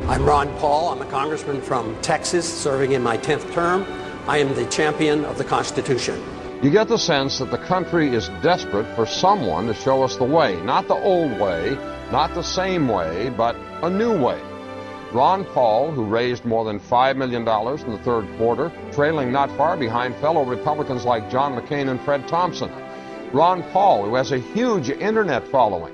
I'm Ron Paul. I'm a congressman from Texas, serving in my 10th term. I am the champion of the Constitution. You get the sense that the country is desperate for someone to show us the way. Not the old way, not the same way, but a new way. Ron Paul, who raised more than $5 million in the third quarter, trailing not far behind fellow Republicans like John McCain and Fred Thompson. Ron Paul, who has a huge internet following.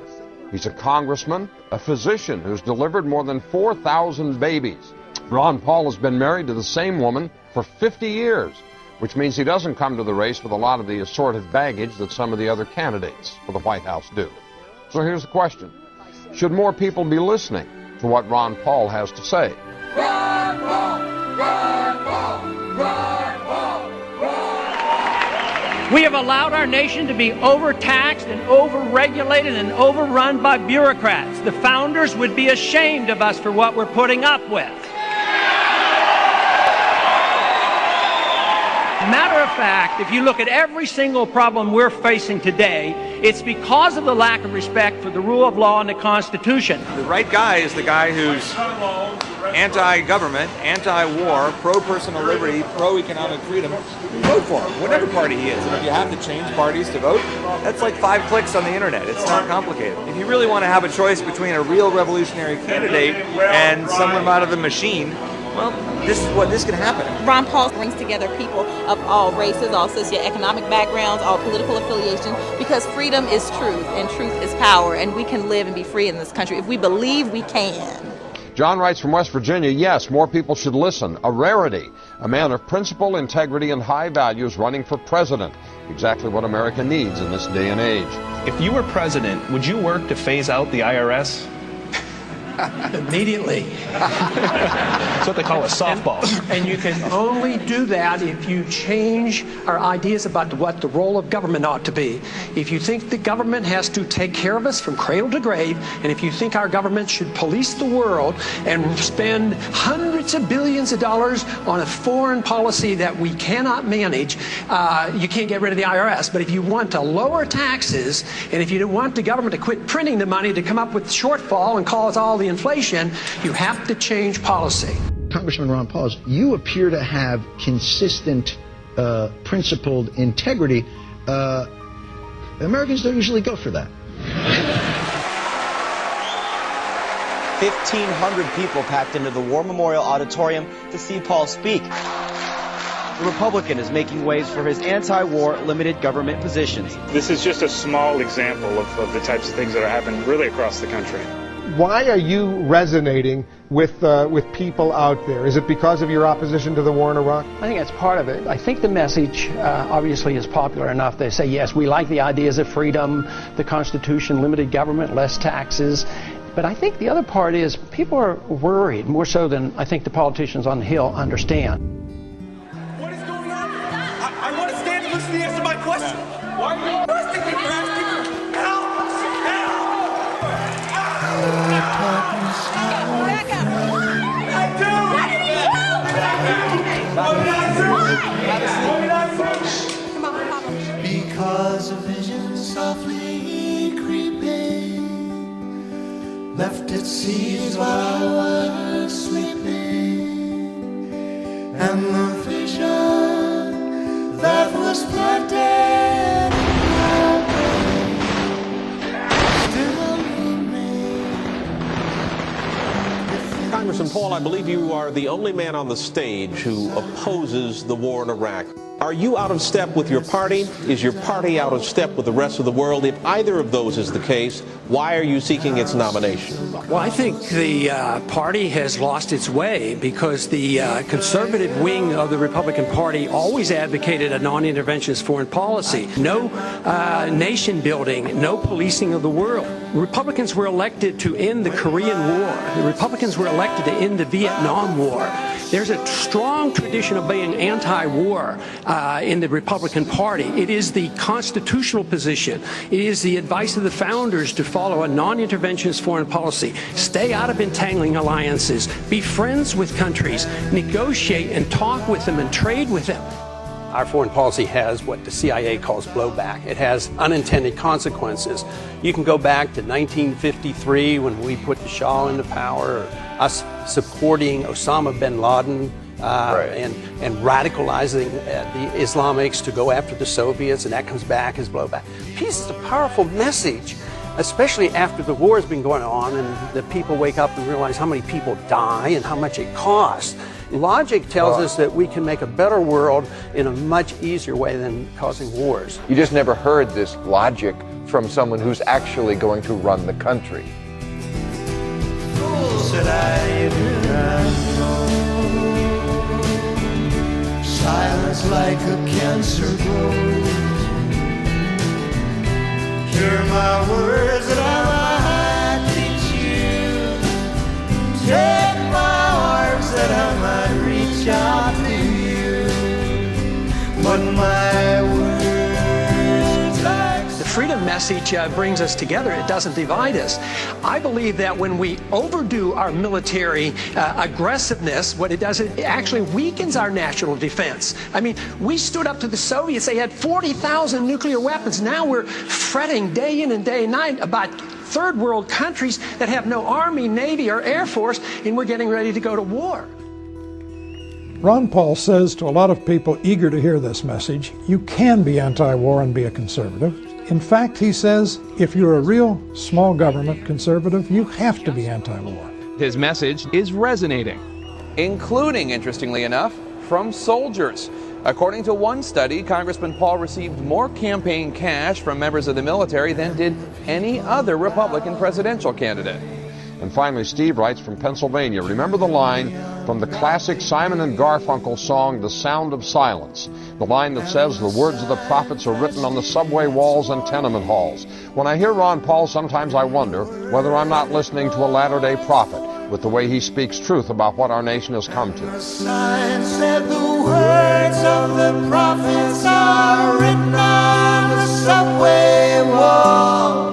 He's a congressman, a physician who's delivered more than 4,000 babies. Ron Paul has been married to the same woman for 50 years, which means he doesn't come to the race with a lot of the assorted baggage that some of the other candidates for the White House do. So here's the question. Should more people be listening to what Ron Paul has to say? Ron Paul! Ron Paul! Ron Paul! We have allowed our nation to be overtaxed and overregulated and overrun by bureaucrats. The founders would be ashamed of us for what we're putting up with. Matter of fact, if you look at every single problem we're facing today, it's because of the lack of respect for the rule of law and the Constitution. The right guy is the guy who's anti-government, anti-war, pro-personal liberty, pro-economic freedom. Vote for him, whatever party he is. And if you have to change parties to vote, that's like 5 clicks on the internet. It's not complicated. If you really want to have a choice between a real revolutionary candidate and someone out of the machine, well, this can happen. Ron Paul brings together people of all races, all socioeconomic backgrounds, all political affiliations, because freedom is truth and truth is power, and we can live and be free in this country if we believe we can. John writes from West Virginia, yes, more people should listen. A rarity. A man of principle, integrity, and high values running for president. Exactly what America needs in this day and age. If you were president, would you work to phase out the IRS? Immediately. That's what they call a softball. And you can only do that if you change our ideas about what the role of government ought to be. If you think the government has to take care of us from cradle to grave, and if you think our government should police the world and spend hundreds of billions of dollars on a foreign policy that we cannot manage, you can't get rid of the IRS. But if you want to lower taxes, and if you want the government to quit printing the money to come up with shortfall and cause all the inflation, you have to change policy. Congressman Ron Paul, you appear to have consistent, principled integrity. Americans don't usually go for that. 1,500 people packed into the War Memorial Auditorium to see Paul speak. The Republican is making waves for his anti-war limited government positions. This is just a small example of the types of things that are happening really across the country. Why are you resonating with people out there? Is it because of your opposition to the war in Iraq? I think that's part of it. I think the message obviously is popular enough. They say, yes, we like the ideas of freedom, the Constitution, limited government, less taxes. But I think the other part is people are worried, more so than I think the politicians on the Hill understand. What is going on? I want to stand and listen to the answer to my question. Why are you arresting me for asking for help? Because a vision softly creeping left its seeds while I was sleeping, and the vision that was planted in my brain still remains. Congressman Paul, I believe you are the only man on the stage who opposes the war in Iraq. Are you out of step with your party? Is your party out of step with the rest of the world? If either of those is the case, why are you seeking its nomination? Well, I think the party has lost its way because the conservative wing of the Republican Party always advocated a non-interventionist foreign policy. No nation building, no policing of the world. Republicans were elected to end the Korean War. The Republicans were elected to end the Vietnam War. There's a strong tradition of being anti-war in the Republican Party. It is the constitutional position. It is the advice of the founders to follow a non-interventionist foreign policy. Stay out of entangling alliances. Be friends with countries. Negotiate and talk with them and trade with them. Our foreign policy has what the CIA calls blowback. It has unintended consequences. You can go back to 1953 when we put the Shah into power, or us supporting Osama bin Laden and radicalizing the Islamics to go after the Soviets, and that comes back as blowback. Peace is a powerful message, especially after the war has been going on and the people wake up and realize how many people die and how much it costs. Logic tells us that we can make a better world in a much easier way than causing wars. You just never heard this logic from someone who's actually going to run the country. Said I did not know. Silence like a cancer grows. Hear my words that I might teach you. Take my arms that I might reach out to you. But my words like the freedom message brings us together. It doesn't divide us. I believe that when we overdo our military aggressiveness, what it does, it actually weakens our national defense. I mean, we stood up to the Soviets. They had 40,000 nuclear weapons. Now we're fretting day in and day night about third world countries that have no army, navy, or air force, and we're getting ready to go to war. Ron Paul says to a lot of people eager to hear this message, you can be anti-war and be a conservative. In fact, he says, if you're a real small government conservative, you have to be anti-war. His message is resonating. Including, interestingly enough, from soldiers. According to one study, Congressman Paul received more campaign cash from members of the military than did any other Republican presidential candidate. And finally, Steve writes from Pennsylvania, remember the line from the classic Simon and Garfunkel song, The Sound of Silence. The line that says the words of the prophets are written on the subway walls and tenement halls. When I hear Ron Paul, sometimes I wonder whether I'm not listening to a latter-day prophet with the way he speaks truth about what our nation has come to. the sign said the words of the prophets are written on the subway wall.